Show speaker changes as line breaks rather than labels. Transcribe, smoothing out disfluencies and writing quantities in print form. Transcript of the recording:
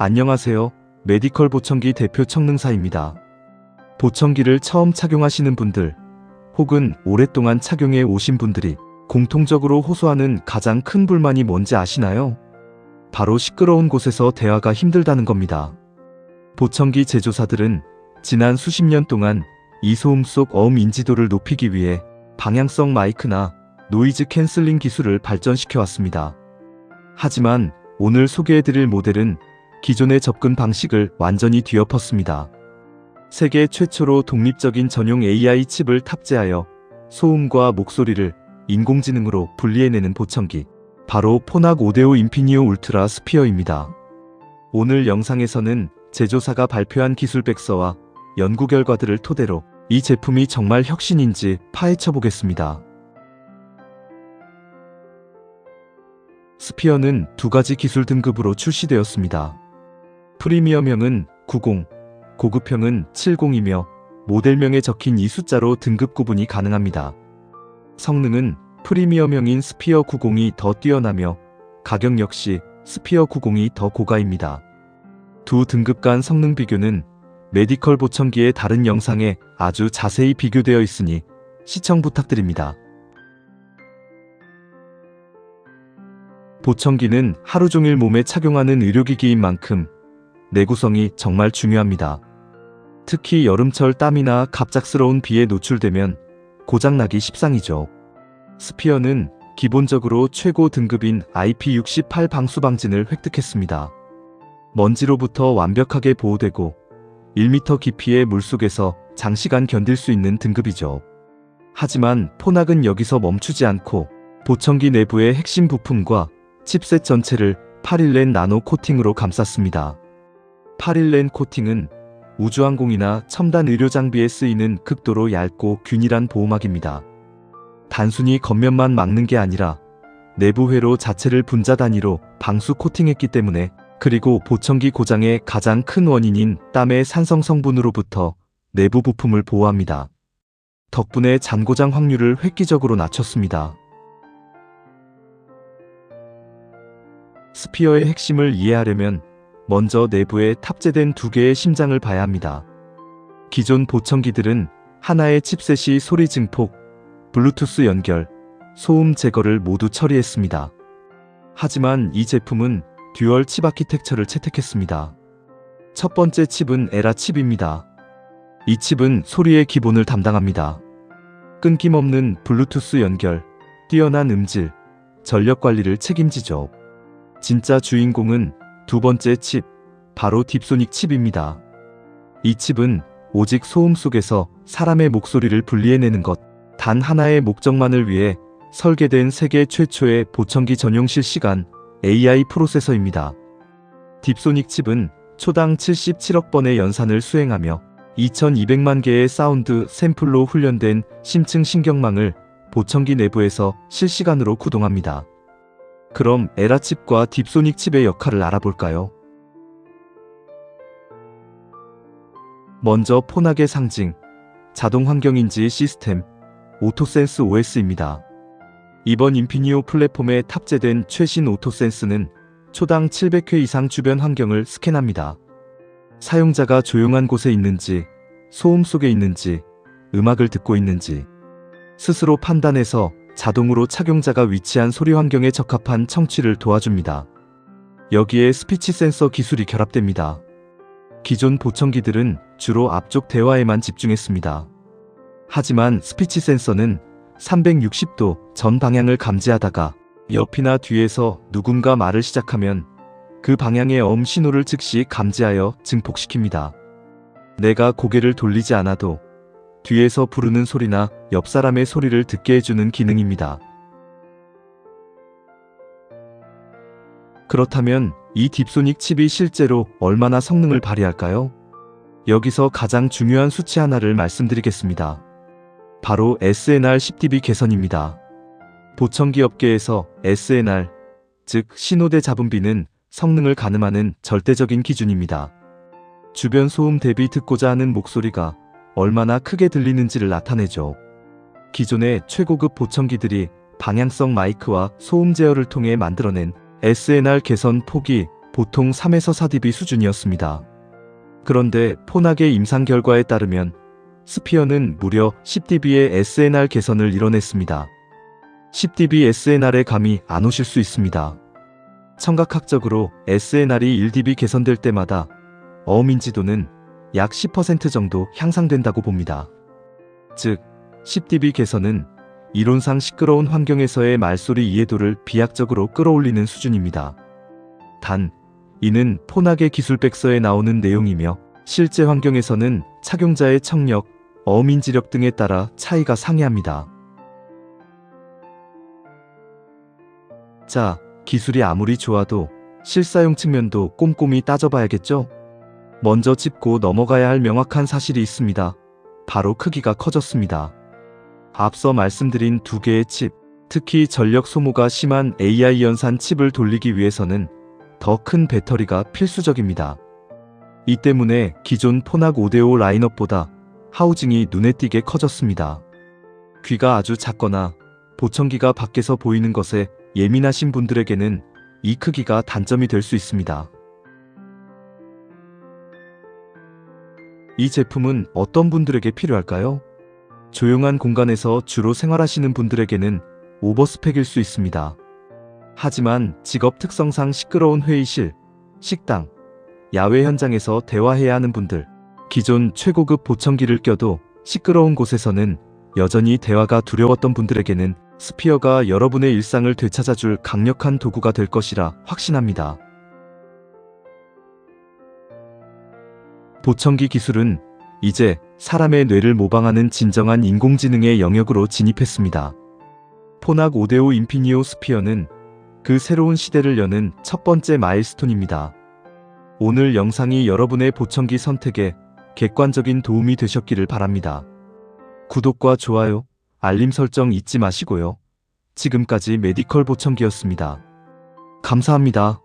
안녕하세요. 메디컬 보청기 대표 청능사입니다. 보청기를 처음 착용하시는 분들, 혹은 오랫동안 착용해 오신 분들이 공통적으로 호소하는 가장 큰 불만이 뭔지 아시나요? 바로 시끄러운 곳에서 대화가 힘들다는 겁니다. 보청기 제조사들은 지난 수십 년 동안 이 소음 속 어음 인지도를 높이기 위해 방향성 마이크나 노이즈 캔슬링 기술을 발전시켜 왔습니다. 하지만 오늘 소개해드릴 모델은 기존의 접근 방식을 완전히 뒤엎었습니다. 세계 최초로 독립적인 전용 AI 칩을 탑재하여 소음과 목소리를 인공지능으로 분리해내는 보청기, 바로 포낙 오데오 인피니오 울트라 스피어입니다. 오늘 영상에서는 제조사가 발표한 기술 백서와 연구 결과들을 토대로 이 제품이 정말 혁신인지 파헤쳐 보겠습니다. 스피어는 두 가지 기술 등급으로 출시되었습니다. 프리미엄형은 90, 고급형은 70이며 모델명에 적힌 이 숫자로 등급 구분이 가능합니다. 성능은 프리미엄형인 스피어 90이 더 뛰어나며 가격 역시 스피어 90이 더 고가입니다. 두 등급 간 성능 비교는 메디컬 보청기의 다른 영상에 아주 자세히 비교되어 있으니 시청 부탁드립니다. 보청기는 하루 종일 몸에 착용하는 의료기기인 만큼 내구성이 정말 중요합니다. 특히 여름철 땀이나 갑작스러운 비에 노출되면 고장나기 십상이죠. 스피어는 기본적으로 최고 등급인 IP68 방수 방진을 획득했습니다. 먼지로부터 완벽하게 보호되고 1m 깊이의 물속에서 장시간 견딜 수 있는 등급이죠. 하지만 포낙은 여기서 멈추지 않고 보청기 내부의 핵심 부품과 칩셋 전체를 8일렌 나노 코팅으로 감쌌습니다. 8일렌 코팅은 우주항공이나 첨단 의료장비에 쓰이는 극도로 얇고 균일한 보호막입니다. 단순히 겉면만 막는 게 아니라 내부 회로 자체를 분자 단위로 방수 코팅했기 때문에, 그리고 보청기 고장의 가장 큰 원인인 땀의 산성 성분으로부터 내부 부품을 보호합니다. 덕분에 잔고장 확률을 획기적으로 낮췄습니다. 스피어의 핵심을 이해하려면 먼저 내부에 탑재된 두 개의 심장을 봐야 합니다. 기존 보청기들은 하나의 칩셋이 소리 증폭, 블루투스 연결, 소음 제거를 모두 처리했습니다. 하지만 이 제품은 듀얼 칩 아키텍처를 채택했습니다. 첫 번째 칩은 에라 칩입니다. 이 칩은 소리의 기본을 담당합니다. 끊김없는 블루투스 연결, 뛰어난 음질, 전력 관리를 책임지죠. 진짜 주인공은 두 번째 칩, 바로 딥소닉 칩입니다. 이 칩은 오직 소음 속에서 사람의 목소리를 분리해내는 것 단 하나의 목적만을 위해 설계된 세계 최초의 보청기 전용 실시간 AI 프로세서입니다. 딥소닉 칩은 초당 77억 번의 연산을 수행하며 2200만 개의 사운드 샘플로 훈련된 심층 신경망을 보청기 내부에서 실시간으로 구동합니다. 그럼 에라 칩과 딥소닉 칩의 역할을 알아볼까요? 먼저 포낙의 상징, 자동 환경인지 시스템, 오토센스 OS입니다. 이번 인피니오 플랫폼에 탑재된 최신 오토센스는 초당 700회 이상 주변 환경을 스캔합니다. 사용자가 조용한 곳에 있는지, 소음 속에 있는지, 음악을 듣고 있는지 스스로 판단해서 자동으로 착용자가 위치한 소리 환경에 적합한 청취를 도와줍니다. 여기에 스피치 센서 기술이 결합됩니다. 기존 보청기들은 주로 앞쪽 대화에만 집중했습니다. 하지만 스피치 센서는 360도 전 방향을 감지하다가 옆이나 뒤에서 누군가 말을 시작하면 그 방향의 어음 신호를 즉시 감지하여 증폭시킵니다. 내가 고개를 돌리지 않아도 뒤에서 부르는 소리나 옆 사람의 소리를 듣게 해주는 기능입니다. 그렇다면 이 딥소닉 칩이 실제로 얼마나 성능을 발휘할까요? 여기서 가장 중요한 수치 하나를 말씀드리겠습니다. 바로 SNR 10dB 개선입니다. 보청기 업계에서 SNR, 즉 신호대 잡음비는 성능을 가늠하는 절대적인 기준입니다. 주변 소음 대비 듣고자 하는 목소리가 얼마나 크게 들리는지를 나타내죠. 기존의 최고급 보청기들이 방향성 마이크와 소음 제어를 통해 만들어낸 SNR 개선 폭이 보통 3에서 4dB 수준이었습니다. 그런데 폰학의 임상 결과에 따르면 스피어는 무려 10dB의 SNR 개선을 이뤄냈습니다. 10dB SNR에 감이 안 오실 수 있습니다. 청각학적으로 SNR이 1dB 개선될 때마다 어음 인지도는 약 10% 정도 향상된다고 봅니다. 즉, 10dB 개선은 이론상 시끄러운 환경에서의 말소리 이해도를 비약적으로 끌어올리는 수준입니다. 단, 이는 폰학의 기술백서에 나오는 내용이며 실제 환경에서는 착용자의 청력, 어음 인지력 등에 따라 차이가 상이합니다. 자, 기술이 아무리 좋아도 실사용 측면도 꼼꼼히 따져봐야겠죠? 먼저 짚고 넘어가야 할 명확한 사실이 있습니다. 바로 크기가 커졌습니다. 앞서 말씀드린 두 개의 칩, 특히 전력 소모가 심한 AI 연산 칩을 돌리기 위해서는 더 큰 배터리가 필수적입니다. 이 때문에 기존 폰학 5대5 라인업보다 하우징이 눈에 띄게 커졌습니다. 귀가 아주 작거나 보청기가 밖에서 보이는 것에 예민하신 분들에게는 이 크기가 단점이 될 수 있습니다. 이 제품은 어떤 분들에게 필요할까요? 조용한 공간에서 주로 생활하시는 분들에게는 오버스펙일 수 있습니다. 하지만 직업 특성상 시끄러운 회의실, 식당, 야외 현장에서 대화해야 하는 분들, 기존 최고급 보청기를 껴도 시끄러운 곳에서는 여전히 대화가 두려웠던 분들에게는 스피어가 여러분의 일상을 되찾아줄 강력한 도구가 될 것이라 확신합니다. 보청기 기술은 이제 사람의 뇌를 모방하는 진정한 인공지능의 영역으로 진입했습니다. 폰학 5대5 인피니오 스피어는 그 새로운 시대를 여는 첫 번째 마일스톤입니다. 오늘 영상이 여러분의 보청기 선택에 객관적인 도움이 되셨기를 바랍니다. 구독과 좋아요, 알림 설정 잊지 마시고요. 지금까지 메디컬 보청기였습니다. 감사합니다.